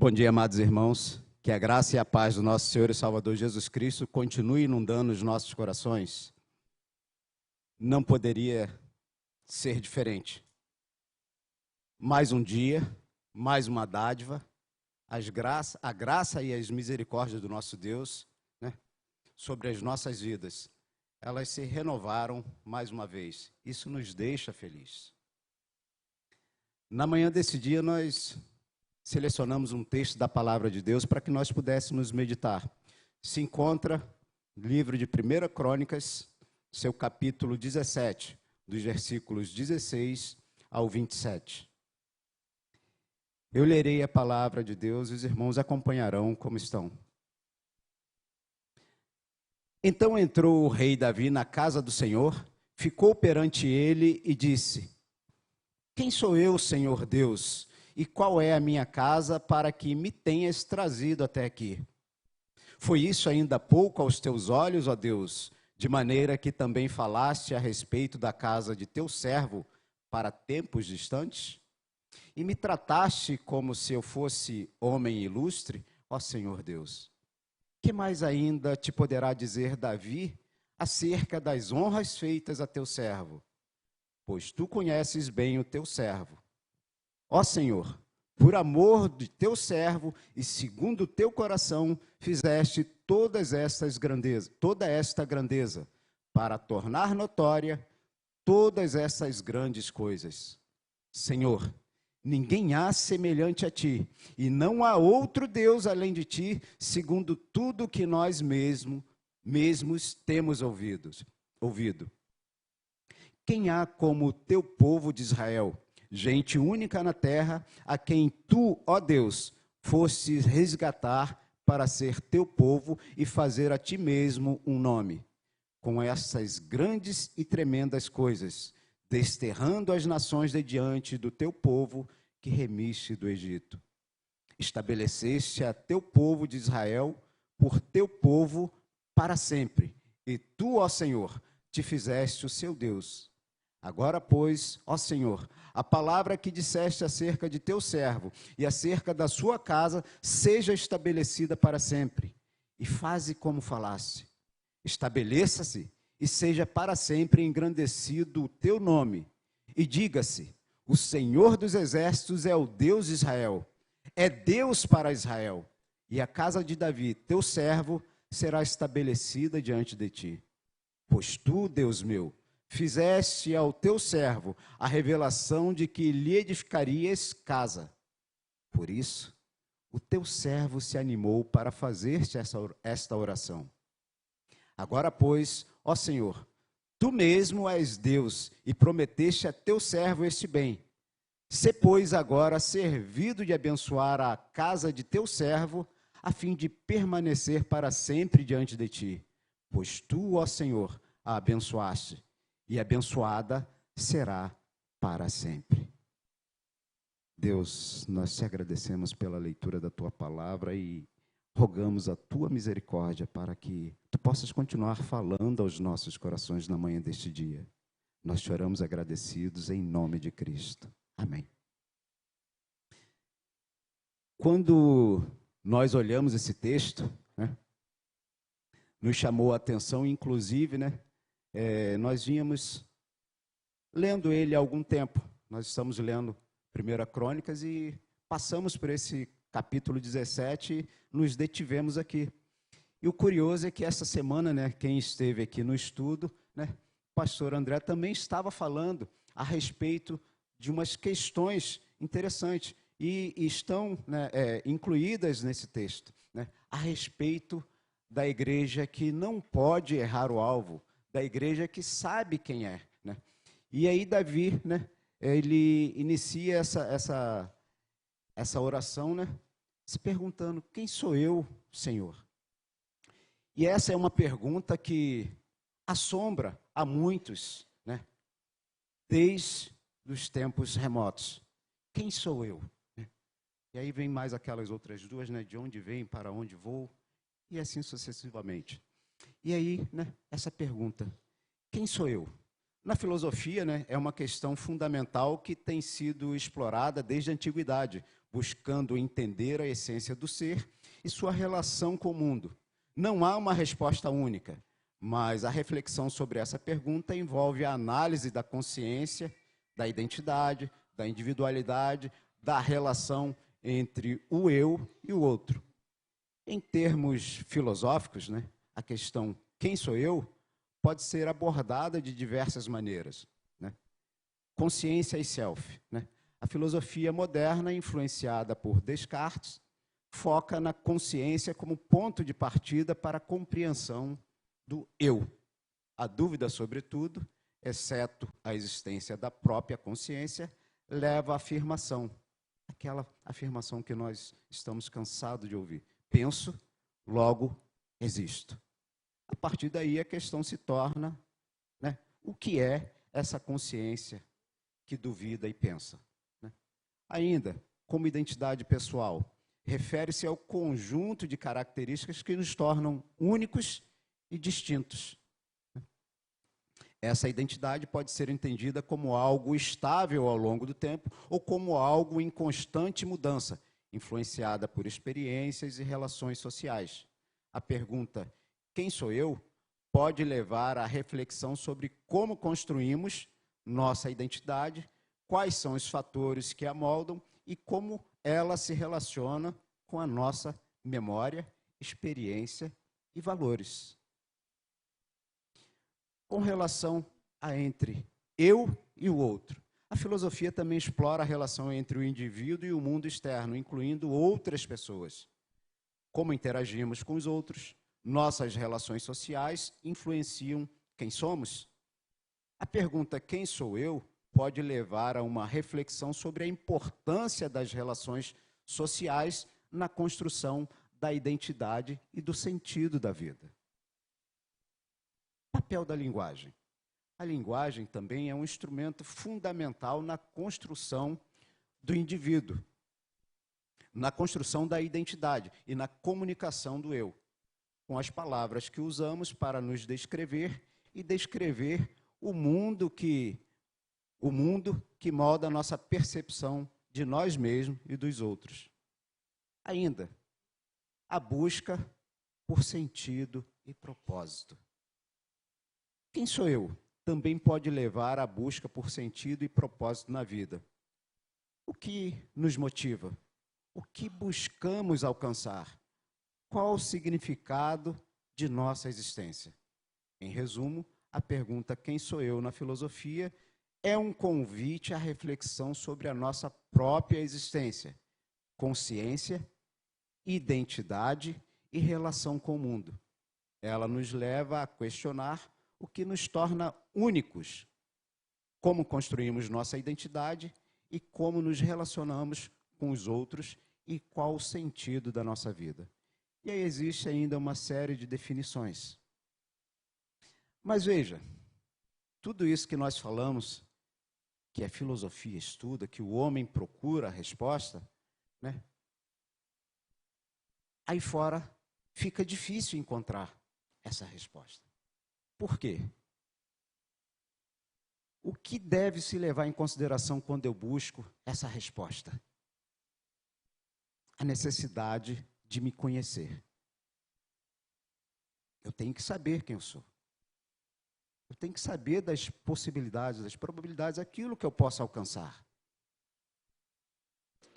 Bom dia, amados irmãos. Que a graça e a paz do nosso Senhor e Salvador Jesus Cristo continue inundando os nossos corações. Não poderia ser diferente. Mais um dia, mais uma dádiva, a graça e as misericórdias do nosso Deus, né, sobre as nossas vidas, elas se renovaram mais uma vez. Isso nos deixa felizes. Na manhã desse dia, nós selecionamos um texto da Palavra de Deus para que nós pudéssemos meditar. Se encontra no livro de 1 Crônicas, seu capítulo 17, dos versículos 16 ao 27. Eu lerei a Palavra de Deus e os irmãos acompanharão como estão. Então entrou o rei Davi na casa do Senhor, ficou perante ele e disse: Quem sou eu, Senhor Deus? E qual é a minha casa para que me tenhas trazido até aqui? Foi isso ainda pouco aos teus olhos, ó Deus, de maneira que também falaste a respeito da casa de teu servo para tempos distantes? E me trataste como se eu fosse homem ilustre, ó Senhor Deus. Que mais ainda te poderá dizer Davi acerca das honras feitas a teu servo? Pois tu conheces bem o teu servo. Ó Senhor, por amor de teu servo e segundo o teu coração, fizeste toda esta grandeza, para tornar notória todas essas grandes coisas. Senhor, ninguém há semelhante a ti, e não há outro Deus além de ti, segundo tudo que nós mesmos temos ouvido. Quem há como o teu povo de Israel, gente única na terra, a quem tu, ó Deus, fostes resgatar para ser teu povo e fazer a ti mesmo um nome, com essas grandes e tremendas coisas, desterrando as nações de diante do teu povo que remiste do Egito. Estabeleceste a teu povo de Israel por teu povo para sempre, e tu, ó Senhor, te fizeste o seu Deus. Agora, pois, ó Senhor, a palavra que disseste acerca de teu servo e acerca da sua casa seja estabelecida para sempre. E faze como falaste. Estabeleça-se e seja para sempre engrandecido o teu nome. E diga-se: o Senhor dos exércitos é o Deus de Israel. É Deus para Israel. E a casa de Davi, teu servo, será estabelecida diante de ti. Pois tu, Deus meu, fizeste ao teu servo a revelação de que lhe edificarias casa. Por isso, o teu servo se animou para fazer-te esta oração. Agora, pois, ó Senhor, tu mesmo és Deus e prometeste a teu servo este bem. Sê, pois, agora servido de abençoar a casa de teu servo, a fim de permanecer para sempre diante de ti. Pois tu, ó Senhor, a abençoaste, e abençoada será para sempre. Deus, nós te agradecemos pela leitura da tua palavra e rogamos a tua misericórdia para que tu possas continuar falando aos nossos corações na manhã deste dia. Nós te oramos agradecidos em nome de Cristo. Amém. Quando nós olhamos esse texto, né, nos chamou a atenção, inclusive, né, nós vínhamos lendo ele há algum tempo. Nós estamos lendo 1 Crônicas e passamos por esse capítulo 17 e nos detivemos aqui. E o curioso é que essa semana, né, quem esteve aqui no estudo, né, o pastor André também estava falando a respeito de umas questões interessantes e estão, né, incluídas nesse texto, né, a respeito da igreja que não pode errar o alvo, da igreja que sabe quem é, né? E aí Davi, né, ele inicia essa oração, né, se perguntando: quem sou eu, Senhor? E essa é uma pergunta que assombra a muitos, né, desde os tempos remotos. Quem sou eu? E aí vem mais aquelas outras duas, né, de onde vem, para onde vou, e assim sucessivamente. E aí, né, essa pergunta: quem sou eu? Na filosofia, né, é uma questão fundamental que tem sido explorada desde a antiguidade, buscando entender a essência do ser e sua relação com o mundo. Não há uma resposta única, mas a reflexão sobre essa pergunta envolve a análise da consciência, da identidade, da individualidade, da relação entre o eu e o outro. Em termos filosóficos, né, a questão quem sou eu pode ser abordada de diversas maneiras, né? Consciência e self, né? A filosofia moderna, influenciada por Descartes, foca na consciência como ponto de partida para a compreensão do eu. A dúvida sobre tudo, exceto a existência da própria consciência, leva à afirmação, aquela afirmação que nós estamos cansados de ouvir. Penso, logo existo. A partir daí a questão se torna, né, o que é essa consciência que duvida e pensa? Né? Ainda, como identidade pessoal, refere-se ao conjunto de características que nos tornam únicos e distintos. Essa identidade pode ser entendida como algo estável ao longo do tempo ou como algo em constante mudança, influenciada por experiências e relações sociais. A pergunta, quem sou eu, pode levar à reflexão sobre como construímos nossa identidade, quais são os fatores que a moldam e como ela se relaciona com a nossa memória, experiência e valores. Com relação a entre eu e o outro, a filosofia também explora a relação entre o indivíduo e o mundo externo, incluindo outras pessoas. Como interagimos com os outros, nossas relações sociais influenciam quem somos. A pergunta quem sou eu pode levar a uma reflexão sobre a importância das relações sociais na construção da identidade e do sentido da vida. Papel da linguagem. A linguagem também é um instrumento fundamental na construção do indivíduo, na construção da identidade e na comunicação do eu, com as palavras que usamos para nos descrever e descrever o mundo que molda a nossa percepção de nós mesmos e dos outros. Ainda, a busca por sentido e propósito. Quem sou eu? Também pode levar à busca por sentido e propósito na vida. O que nos motiva? O que buscamos alcançar? Qual o significado de nossa existência? Em resumo, a pergunta quem sou eu na filosofia é um convite à reflexão sobre a nossa própria existência, consciência, identidade e relação com o mundo. Ela nos leva a questionar o que nos torna únicos, como construímos nossa identidade e como nos relacionamos com os outros e qual o sentido da nossa vida. E aí existe ainda uma série de definições. Mas veja, tudo isso que nós falamos, que a filosofia estuda, que o homem procura a resposta, né? Aí fora fica difícil encontrar essa resposta. Por quê? O que deve se levar em consideração quando eu busco essa resposta? A necessidade de me conhecer. Eu tenho que saber quem eu sou. Eu tenho que saber das possibilidades, das probabilidades, aquilo que eu posso alcançar.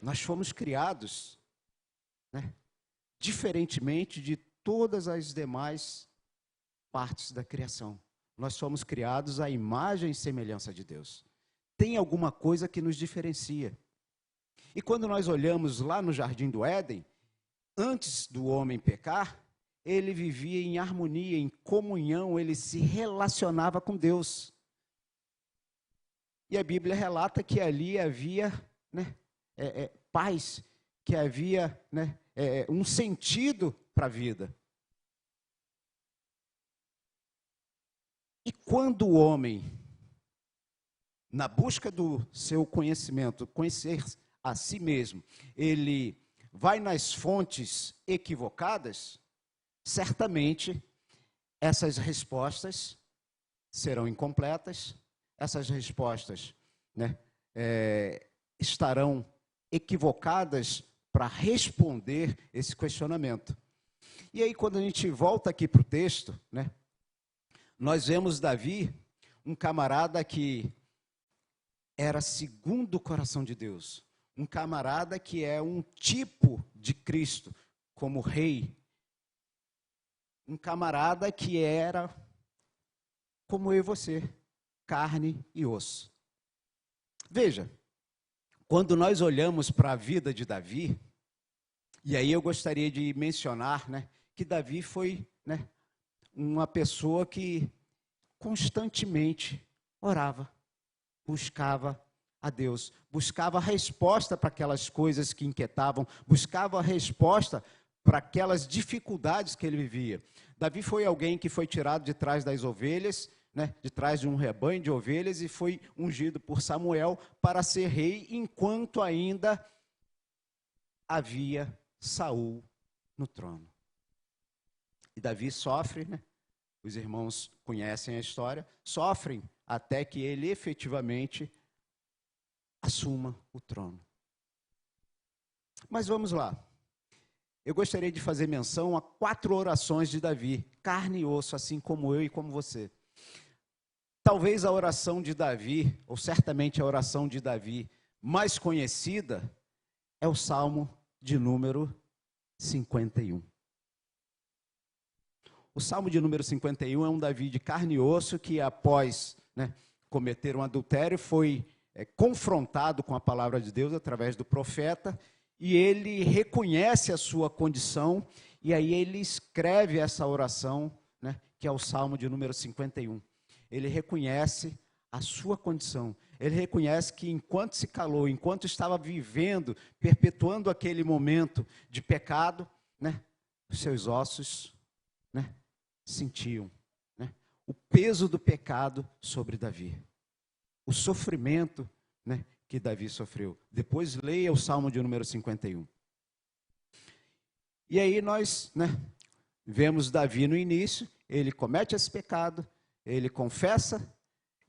Nós fomos criados, né, diferentemente de todas as demais partes da criação. Nós somos criados à imagem e semelhança de Deus. Tem alguma coisa que nos diferencia. E quando nós olhamos lá no Jardim do Éden, antes do homem pecar, ele vivia em harmonia, em comunhão, ele se relacionava com Deus. E a Bíblia relata que ali havia, né, paz, que havia, né, um sentido para a vida. E quando o homem, na busca do seu conhecimento, conhecer a si mesmo, ele vai nas fontes equivocadas, certamente essas respostas serão incompletas, essas respostas, né, estarão equivocadas para responder esse questionamento. E aí, quando a gente volta aqui para o texto, né, nós vemos Davi, um camarada que era segundo o coração de Deus, um camarada que é um tipo de Cristo, como rei, um camarada que era como eu e você, carne e osso. Veja, quando nós olhamos para a vida de Davi, e aí eu gostaria de mencionar, né, que Davi foi, né, uma pessoa que constantemente orava, buscava a Deus, buscava a resposta para aquelas coisas que inquietavam, buscava a resposta para aquelas dificuldades que ele vivia. Davi foi alguém que foi tirado de trás das ovelhas, né, de trás de um rebanho de ovelhas, e foi ungido por Samuel para ser rei, enquanto ainda havia Saul no trono. E Davi sofre, né? Os irmãos conhecem a história, sofrem até que ele efetivamente assuma o trono. Mas vamos lá. Eu gostaria de fazer menção a 4 orações de Davi, carne e osso, assim como eu e como você. Talvez a oração de Davi, ou certamente a oração de Davi mais conhecida, é o Salmo de número 51. O Salmo de número 51 é um Davi de carne e osso que, após, né, cometer um adultério, foi confrontado com a palavra de Deus através do profeta, e ele reconhece a sua condição, e aí ele escreve essa oração, né, que é o Salmo de número 51. Ele reconhece a sua condição, ele reconhece que enquanto se calou, enquanto estava vivendo, perpetuando aquele momento de pecado, né, os seus ossos, né, sentiam, né, o peso do pecado sobre Davi, o sofrimento, né, que Davi sofreu. Depois leia o Salmo de número 51. E aí nós, né, vemos Davi no início, ele comete esse pecado, ele confessa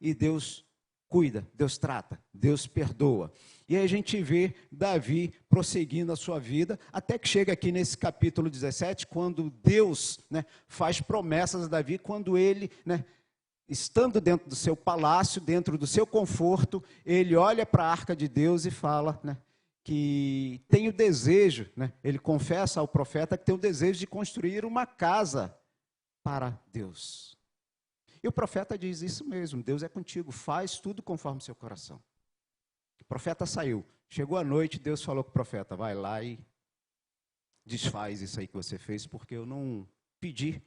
e Deus cuida, Deus trata, Deus perdoa. E aí a gente vê Davi prosseguindo a sua vida, até que chega aqui nesse capítulo 17, quando Deus, né, faz promessas a Davi, quando ele, né, estando dentro do seu palácio, dentro do seu conforto, ele olha para a arca de Deus e fala, né, que tem o desejo, né, ele confessa ao profeta que tem o desejo de construir uma casa para Deus. E o profeta diz isso mesmo, Deus é contigo, faz tudo conforme o seu coração. O profeta saiu, chegou a noite, Deus falou com o profeta, vai lá e desfaz isso aí que você fez, porque eu não pedi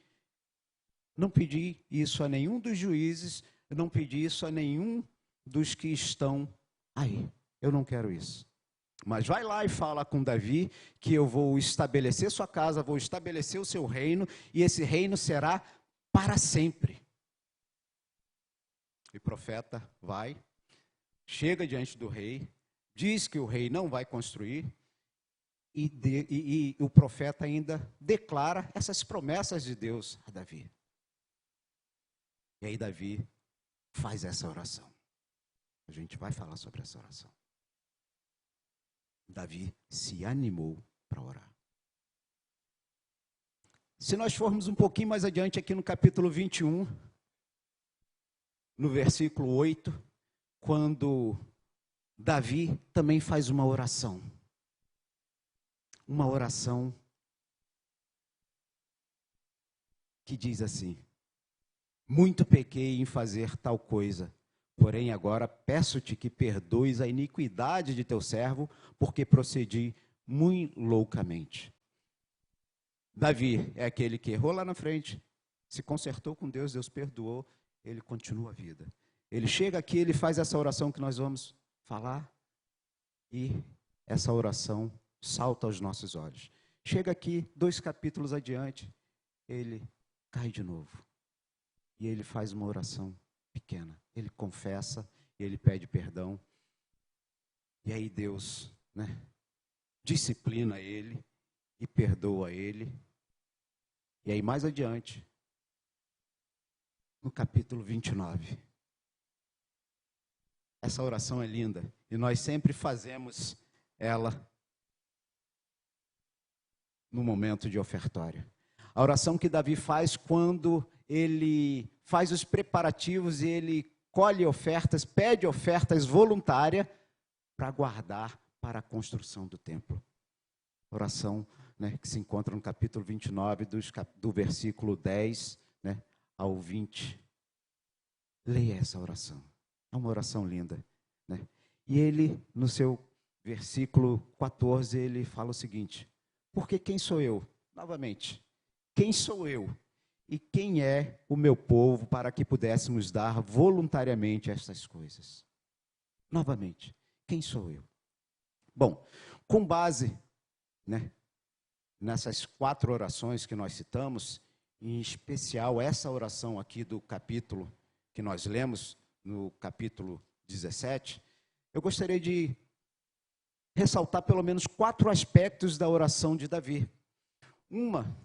isso a nenhum dos juízes, eu não pedi isso a nenhum dos que estão aí, eu não quero isso. Mas vai lá e fala com Davi que eu vou estabelecer sua casa, vou estabelecer o seu reino, e esse reino será para sempre. E o profeta vai, chega diante do rei, diz que o rei não vai construir, e o profeta ainda declara essas promessas de Deus a Davi. E aí Davi faz essa oração. A gente vai falar sobre essa oração. Davi se animou para orar. Se nós formos um pouquinho mais adiante aqui no capítulo 21, no versículo 8, quando Davi também faz uma oração. Uma oração que diz assim: muito pequei em fazer tal coisa, porém agora peço-te que perdoes a iniquidade de teu servo, porque procedi muito loucamente. Davi é aquele que errou lá na frente, se consertou com Deus, Deus perdoou, ele continua a vida. Ele chega aqui, ele faz essa oração que nós vamos falar, e essa oração salta aos nossos olhos. Chega aqui, 2 capítulos adiante, ele cai de novo. E ele faz uma oração pequena. Ele confessa, ele pede perdão. E aí Deus, né, disciplina ele e perdoa ele. E aí mais adiante, no capítulo 29, Essa oração é linda e nós sempre fazemos ela no momento de ofertório. A oração que Davi faz quando ele faz os preparativos e ele colhe ofertas, pede ofertas voluntárias para guardar para a construção do templo. Oração, né, que se encontra no capítulo 29, do versículo 10, né, ao 20. Leia essa oração. É uma oração linda, né? E ele, no seu versículo 14, ele fala o seguinte: porque quem sou eu? Novamente, quem sou eu? E quem é o meu povo para que pudéssemos dar voluntariamente estas coisas? Novamente, quem sou eu? Bom, com base, né, nessas 4 orações que nós citamos, em especial essa oração aqui do capítulo que nós lemos, no capítulo 17, eu gostaria de ressaltar pelo menos 4 aspectos da oração de Davi. Uma,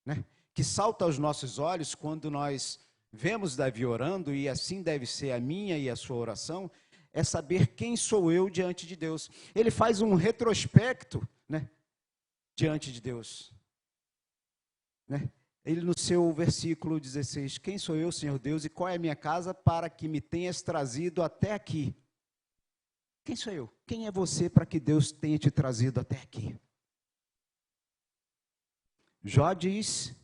né, que salta aos nossos olhos quando nós vemos Davi orando, e assim deve ser a minha e a sua oração, é saber quem sou eu diante de Deus. Ele faz um retrospecto, né, diante de Deus, né? Ele, no seu versículo 16, quem sou eu, Senhor Deus, e qual é a minha casa para que me tenhas trazido até aqui? Quem sou eu? Quem é você para que Deus tenha te trazido até aqui? Jó diz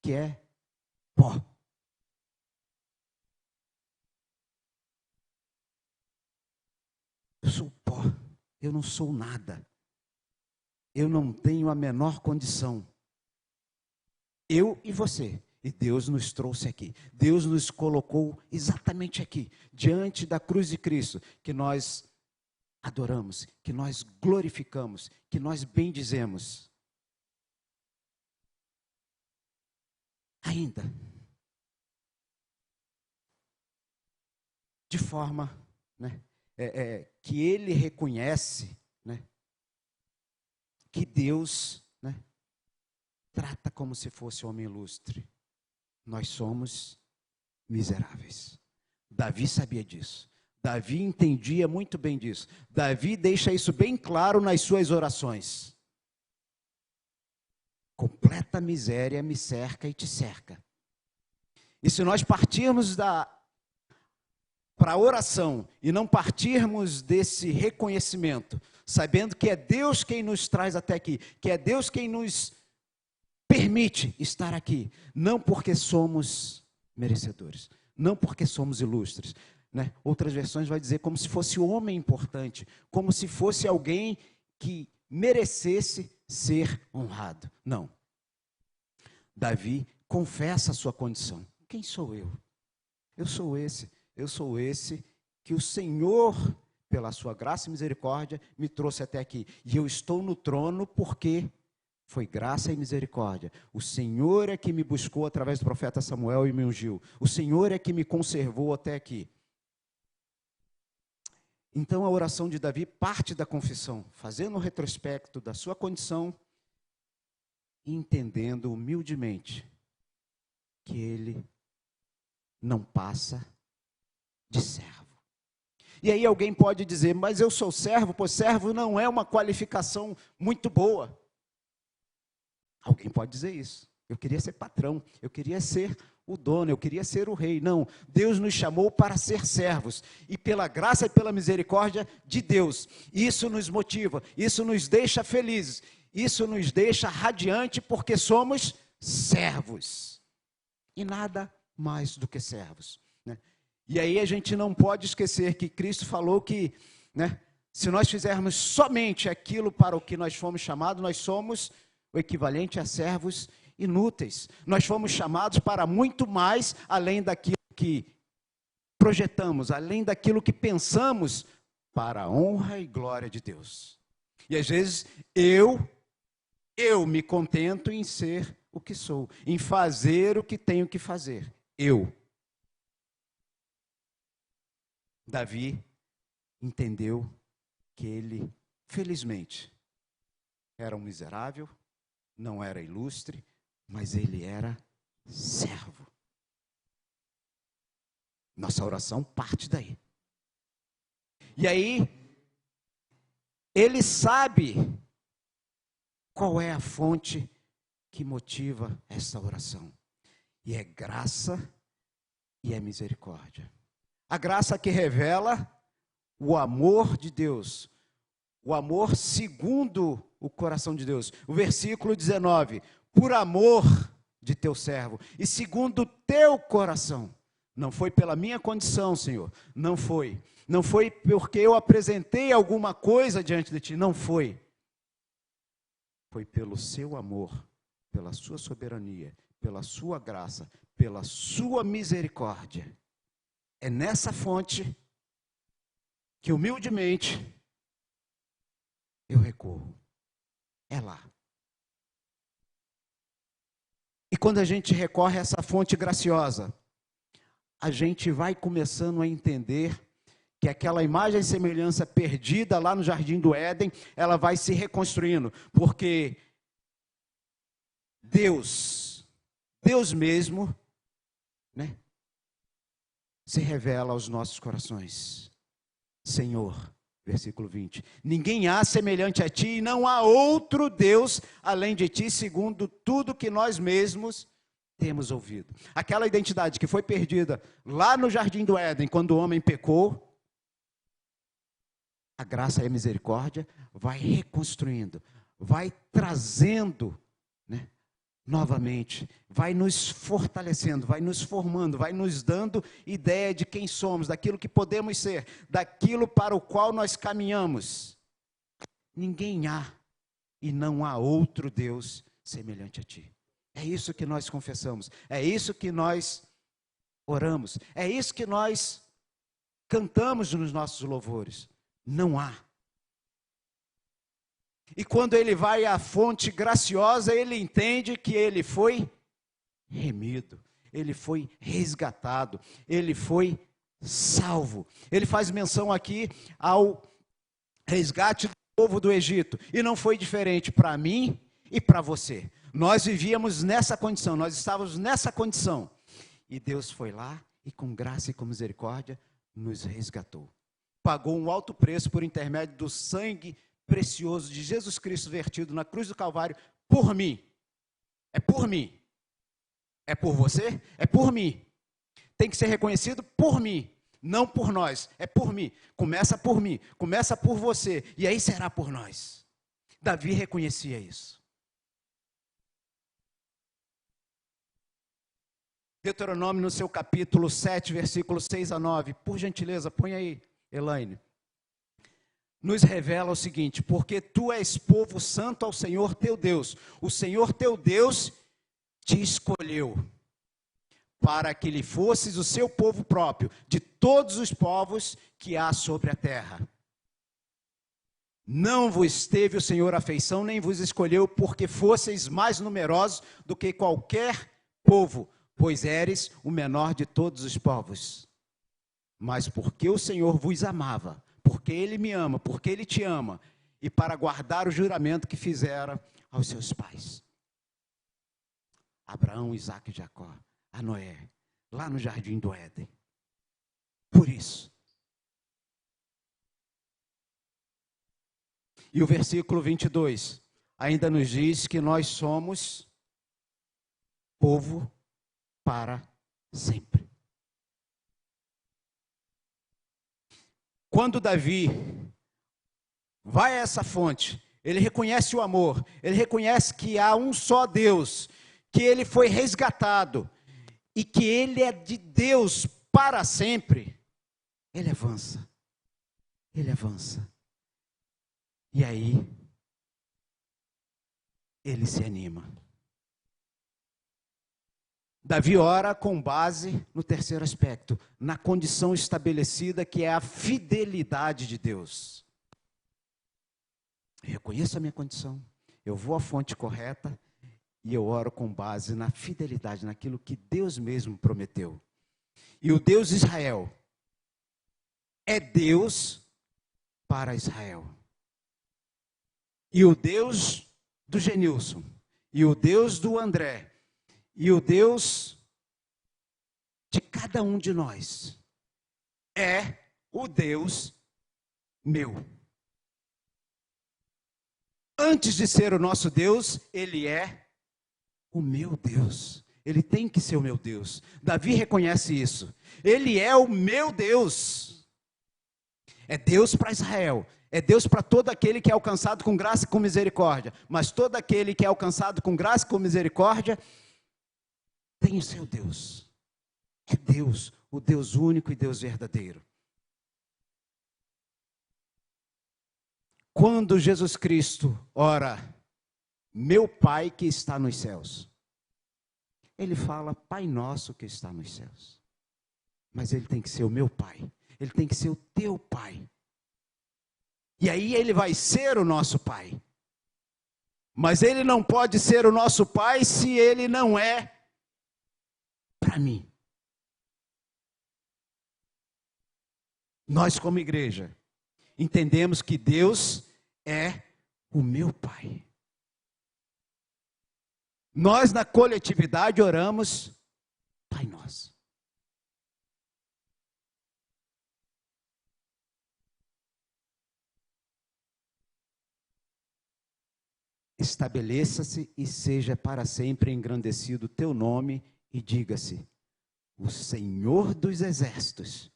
que é pó. Eu sou pó, eu não sou nada. Eu não tenho a menor condição. Eu e você. E Deus nos trouxe aqui. Deus nos colocou exatamente aqui, diante da cruz de Cristo, que nós adoramos, que nós glorificamos, que nós bendizemos. Ainda, de forma, né, que ele reconhece, né, que Deus, né, trata como se fosse homem ilustre. Nós somos miseráveis. Davi sabia disso. Davi entendia muito bem disso. Davi deixa isso bem claro nas suas orações. Completa miséria me cerca e te cerca. E se nós partirmos para a oração e não partirmos desse reconhecimento, sabendo que é Deus quem nos traz até aqui, que é Deus quem nos permite estar aqui, não porque somos merecedores, não porque somos ilustres, né? Outras versões vai dizer como se fosse um homem importante, como se fosse alguém que merecesse ser honrado. Não. Davi confessa a sua condição. Quem sou eu? Eu sou esse que o Senhor, pela sua graça e misericórdia, me trouxe até aqui. E eu estou no trono porque foi graça e misericórdia. O Senhor é que me buscou através do profeta Samuel e me ungiu. O Senhor é que me conservou até aqui. Então a oração de Davi parte da confissão, fazendo um retrospecto da sua condição, entendendo humildemente que ele não passa de servo. E aí alguém pode dizer, mas eu sou servo, pois servo não é uma qualificação muito boa. Alguém pode dizer isso. Eu queria ser patrão, eu queria ser o dono, eu queria ser o rei. Não, Deus nos chamou para ser servos. E pela graça e pela misericórdia de Deus, isso nos motiva, isso nos deixa felizes, isso nos deixa radiante porque somos servos. E nada mais do que servos, né? E aí a gente não pode esquecer que Cristo falou que, né, se nós fizermos somente aquilo para o que nós fomos chamados, nós somos o equivalente a servos inúteis. Nós fomos chamados para muito mais além daquilo que projetamos, além daquilo que pensamos, para a honra e glória de Deus. E às vezes eu me contento em ser o que sou, em fazer o que tenho que fazer. Davi entendeu que ele, felizmente, era um miserável, não era ilustre, mas ele era servo. Nossa oração parte daí. E aí, ele sabe qual é a fonte que motiva essa oração. E é graça e é misericórdia. A graça que revela o amor de Deus, o amor segundo o coração de Deus. O versículo 19, por amor de teu servo e segundo o teu coração. Não foi pela minha condição, Senhor, não foi. Não foi porque eu apresentei alguma coisa diante de ti, não foi. Foi pelo seu amor, pela sua soberania, pela sua graça, pela sua misericórdia. É nessa fonte que humildemente eu recorro. É lá. E quando a gente recorre a essa fonte graciosa, a gente vai começando a entender que aquela imagem e semelhança perdida lá no Jardim do Éden, ela vai se reconstruindo, porque Deus mesmo, né, se revela aos nossos corações. Senhor, versículo 20, ninguém há semelhante a ti, e não há outro Deus além de ti, segundo tudo que nós mesmos temos ouvido. Aquela identidade que foi perdida lá no Jardim do Éden, quando o homem pecou, a graça e a misericórdia vai reconstruindo, vai trazendo, né, novamente, vai nos fortalecendo, vai nos formando, vai nos dando ideia de quem somos, daquilo que podemos ser, daquilo para o qual nós caminhamos. Ninguém há e não há outro Deus semelhante a ti. É isso que nós confessamos, é isso que nós oramos, é isso que nós cantamos nos nossos louvores. Não há. E quando ele vai à fonte graciosa, ele entende que ele foi remido, ele foi resgatado, ele foi salvo. Ele faz menção aqui ao resgate do povo do Egito. E não foi diferente para mim e para você. Nós vivíamos nessa condição, nós estávamos nessa condição. E Deus foi lá e com graça e com misericórdia nos resgatou. Pagou um alto preço por intermédio do sangue precioso de Jesus Cristo vertido na cruz do Calvário por mim. É por mim. É por você? É por mim. Tem que ser reconhecido por mim, não por nós. É por mim. Começa por mim, começa por você, e aí será por nós. Davi reconhecia isso. Deuteronômio no seu capítulo 7, versículos 6 a 9. Por gentileza, põe aí, Elaine. Nos revela o seguinte: porque tu és povo santo ao Senhor teu Deus. O Senhor teu Deus te escolheu para que lhe fosses o seu povo próprio, de todos os povos que há sobre a terra. Não vos teve o Senhor afeição, nem vos escolheu, porque fosseis mais numerosos do que qualquer povo, pois eres o menor de todos os povos. Mas porque o Senhor vos amava, porque Ele me ama, porque Ele te ama, e para guardar o juramento que fizera aos seus pais. Abraão, Isaque e Jacó, a Noé, lá no Jardim do Éden. Por isso. E o versículo 22 ainda nos diz que nós somos povo para sempre. Quando Davi vai a essa fonte, ele reconhece o amor, ele reconhece que há um só Deus, que ele foi resgatado e que ele é de Deus para sempre. Ele avança. Ele avança. E aí, ele se anima. Davi ora com base no terceiro aspecto, na condição estabelecida que é a fidelidade de Deus. Eu reconheço a minha condição, eu vou à fonte correta e eu oro com base na fidelidade, naquilo que Deus mesmo prometeu. E o Deus de Israel é Deus para Israel. E o Deus do Genilson, e o Deus do André, e o Deus de cada um de nós, é o Deus meu. Antes de ser o nosso Deus, ele é o meu Deus. Ele tem que ser o meu Deus. Davi reconhece isso. Ele é o meu Deus. É Deus para Israel. É Deus para todo aquele que é alcançado com graça e com misericórdia. Mas todo aquele que é alcançado com graça e com misericórdia tem o seu Deus. É Deus, o Deus único e Deus verdadeiro. Quando Jesus Cristo ora, meu Pai que está nos céus, ele fala, Pai nosso que está nos céus. Mas ele tem que ser o meu Pai. Ele tem que ser o teu Pai. E aí ele vai ser o nosso Pai. Mas ele não pode ser o nosso Pai se ele não é para mim. Nós, como igreja, entendemos que Deus é o meu Pai. Nós, na coletividade, oramos, Pai Nosso. Estabeleça-se e seja para sempre engrandecido o teu nome e diga-se, o Senhor dos Exércitos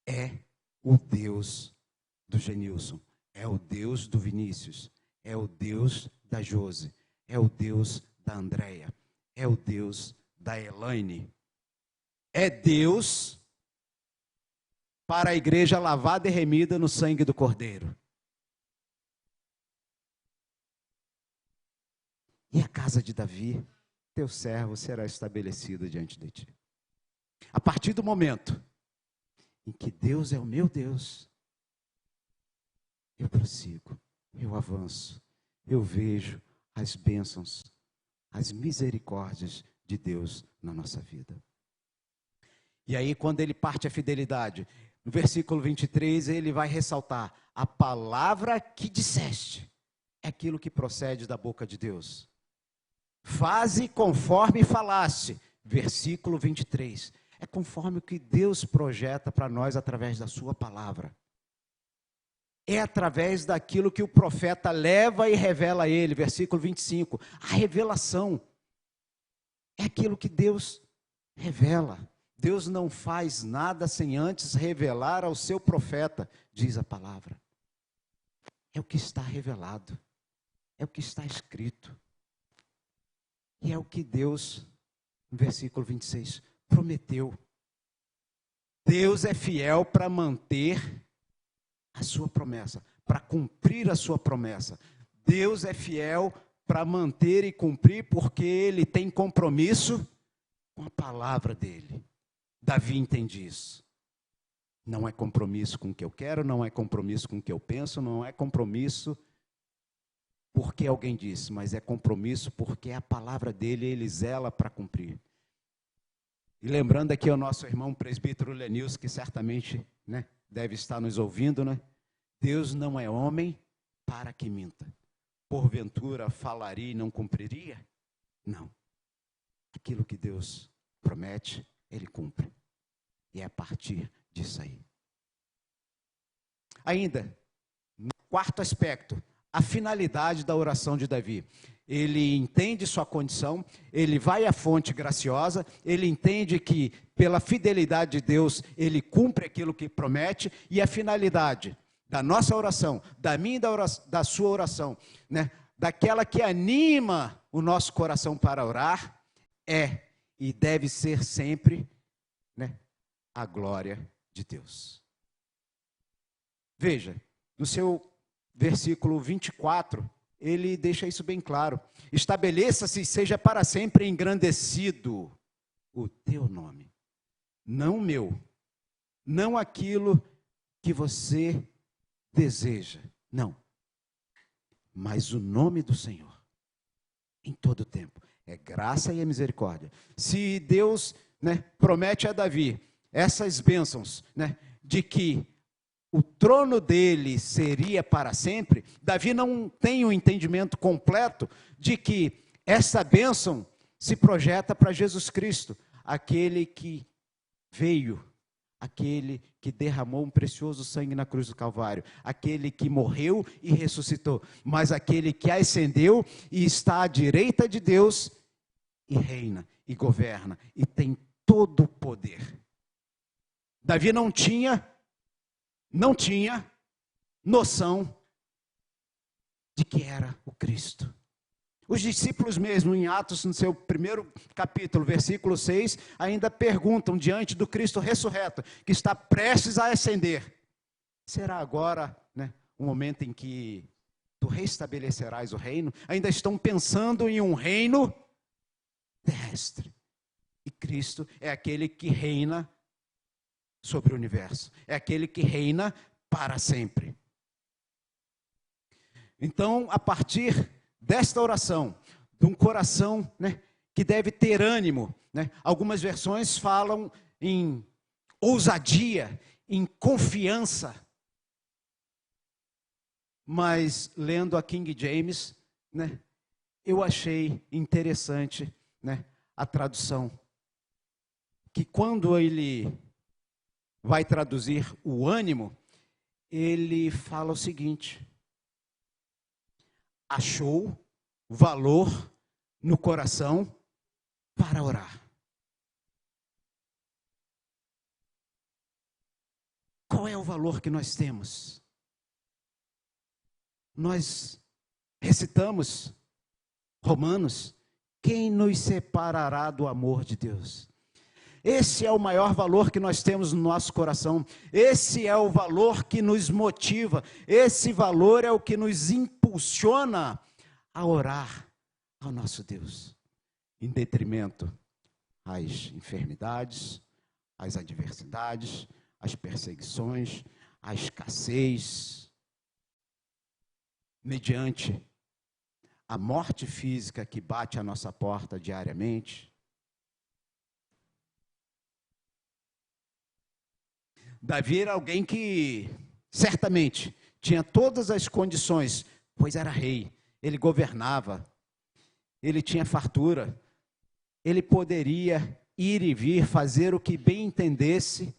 é o Deus do Genilson, é o Deus do Vinícius, é o Deus da Josi, é o Deus da Andréia, é o Deus da Elaine. É Deus para a igreja lavada e remida no sangue do Cordeiro. E a casa de Davi, teu servo, será estabelecida diante de ti. A partir do momento em que Deus é o meu Deus, eu prossigo, eu avanço, eu vejo as bênçãos, as misericórdias de Deus na nossa vida. E aí, quando ele parte a fidelidade, no versículo 23, ele vai ressaltar, a palavra que disseste é aquilo que procede da boca de Deus. Faze conforme falaste, versículo 23. É conforme o que Deus projeta para nós através da sua palavra. É através daquilo que o profeta leva e revela a ele, versículo 25. A revelação é aquilo que Deus revela. Deus não faz nada sem antes revelar ao seu profeta, diz a palavra. É o que está revelado, é o que está escrito. E é o que Deus, no versículo 26, prometeu. Deus é fiel para manter a sua promessa, para cumprir a sua promessa. Deus é fiel para manter e cumprir, porque Ele tem compromisso com a palavra dEle. Davi entende isso. Não é compromisso com o que eu quero, não é compromisso com o que eu penso, não é compromisso porque alguém disse, mas é compromisso porque a palavra dele, ele zela para cumprir. E lembrando aqui o nosso irmão presbítero Lenilson, que certamente, né, deve estar nos ouvindo, né? Deus não é homem para que minta. Porventura falaria e não cumpriria? Não. Aquilo que Deus promete, Ele cumpre. E é a partir disso aí. Ainda, no quarto aspecto, a finalidade da oração de Davi. Ele entende sua condição, ele vai à fonte graciosa, ele entende que pela fidelidade de Deus, ele cumpre aquilo que promete, e a finalidade da nossa oração, da minha e da sua oração, né, daquela que anima o nosso coração para orar, é e deve ser sempre, né, a glória de Deus. Veja, no seu versículo 24, ele deixa isso bem claro. Estabeleça-se e seja para sempre engrandecido o teu nome. Não o meu, não aquilo que você deseja, não. Mas o nome do Senhor, em todo o tempo, é graça e é misericórdia. Se Deus, né, promete a Davi essas bênçãos, né, de que o trono dele seria para sempre, Davi não tem o entendimento completo de que essa bênção se projeta para Jesus Cristo, aquele que veio, aquele que derramou um precioso sangue na cruz do Calvário, aquele que morreu e ressuscitou, mas aquele que ascendeu e está à direita de Deus e reina e governa e tem todo o poder. Davi não tinha noção de que era o Cristo. Os discípulos mesmo, em Atos, no seu primeiro capítulo, versículo 6, ainda perguntam diante do Cristo ressurreto, que está prestes a ascender: será agora, o momento em que tu restabelecerás o reino? Ainda estão pensando em um reino terrestre. E Cristo é aquele que reina sobre o universo. É aquele que reina para sempre. Então, a partir desta oração, de um coração, que deve ter ânimo, algumas versões falam em ousadia, em confiança, mas lendo a King James, eu achei interessante, a tradução, que quando ele vai traduzir o ânimo, ele fala o seguinte: achou valor no coração para orar. Qual é o valor que nós temos? Nós recitamos Romanos: quem nos separará do amor de Deus? Esse é o maior valor que nós temos no nosso coração. Esse é o valor que nos motiva. Esse valor é o que nos impulsiona a orar ao nosso Deus, em detrimento às enfermidades, às adversidades, às perseguições, à escassez, mediante a morte física que bate à nossa porta diariamente. Davi era alguém que certamente tinha todas as condições, pois era rei, ele governava, ele tinha fartura, ele poderia ir e vir, fazer o que bem entendesse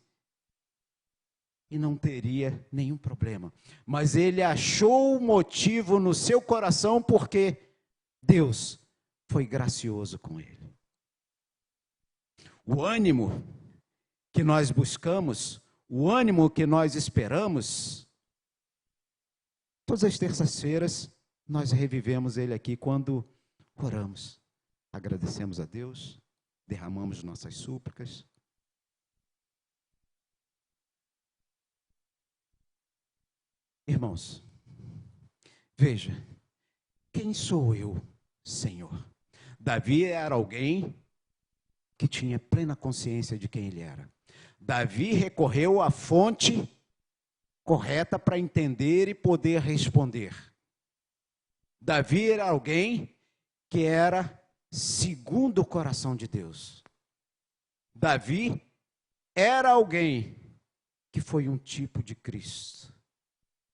e não teria nenhum problema. Mas ele achou motivo no seu coração porque Deus foi gracioso com ele. O ânimo que nós buscamos, o ânimo que nós esperamos, todas as terças-feiras nós revivemos ele aqui quando oramos. Agradecemos a Deus, derramamos nossas súplicas. Irmãos, veja, quem sou eu, Senhor? Davi era alguém que tinha plena consciência de quem ele era. Davi recorreu à fonte correta para entender e poder responder. Davi era alguém que era segundo o coração de Deus. Davi era alguém que foi um tipo de Cristo.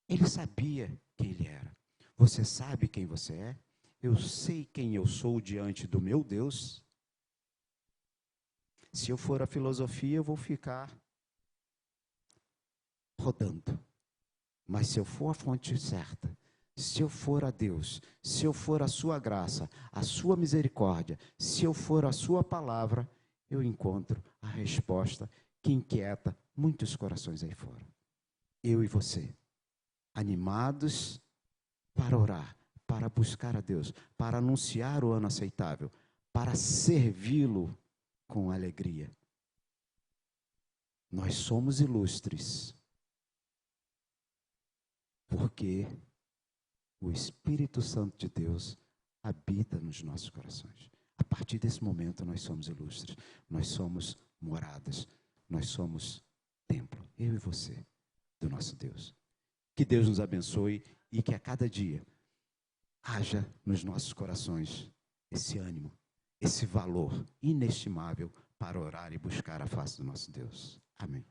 Ele sabia quem ele era. Você sabe quem você é? Eu sei quem eu sou diante do meu Deus. Se eu for a filosofia, eu vou ficar rodando. Mas se eu for a fonte certa, se eu for a Deus, se eu for a sua graça, a sua misericórdia, se eu for a sua palavra, eu encontro a resposta que inquieta muitos corações aí fora. Eu e você, animados para orar, para buscar a Deus, para anunciar o ano aceitável, para servi-lo com alegria. Nós somos ilustres, porque o Espírito Santo de Deus habita nos nossos corações. A partir desse momento nós somos ilustres, nós somos moradas, nós somos templo, eu e você, do nosso Deus. Que Deus nos abençoe e que a cada dia haja nos nossos corações esse ânimo, esse valor inestimável para orar e buscar a face do nosso Deus. Amém.